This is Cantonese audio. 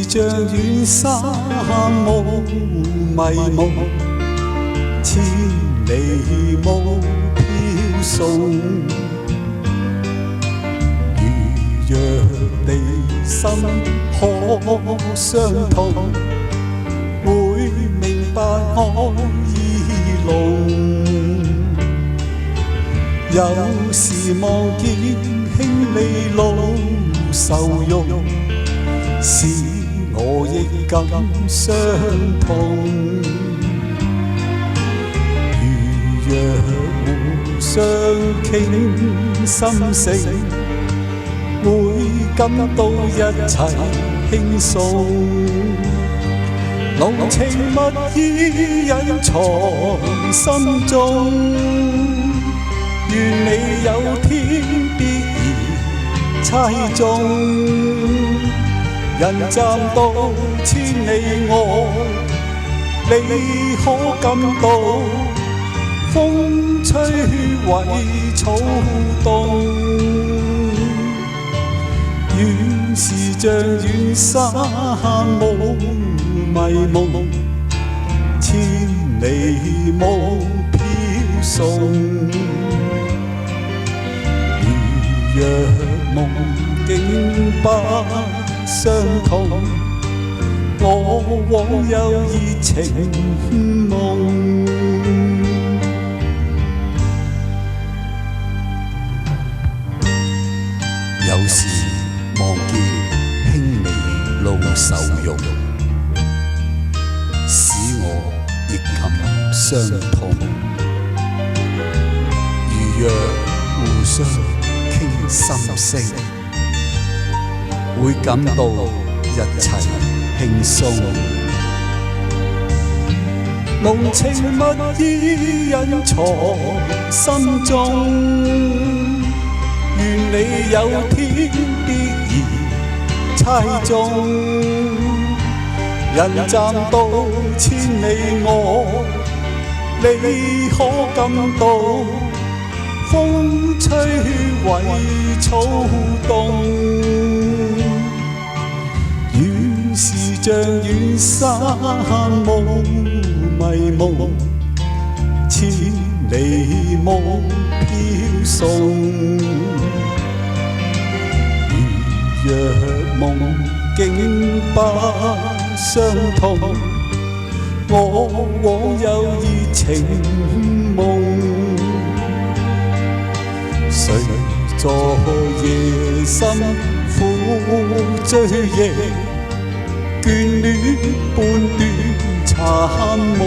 像遠沙霧迷蒙，千里霧飄送。如若地心可相通，會明白愛意濃。有時望見兄你老愁容，使我亦感傷痛。如若互相傾心聲，會感到一切輕鬆。濃情蜜意隱藏心中，願你有天必然猜中。人站到千里外，你可感到風吹為草動。遠是像遠山霧迷蒙，千里霧飄送。如若夢境不相同，我枉有熱情夢。有時望見兄你老愁容，使我亦感傷痛。如若互相傾心聲，會感到一切輕鬆。濃情蜜意隱藏心中，願你有天必然猜中。人站到千里外，你可感到風吹為草動。遠是像遠山霧迷蒙，千里霧飄送。如若夢境不相同，我枉有熱情夢。誰在夜深苦追夜，眷戀半段殘夢。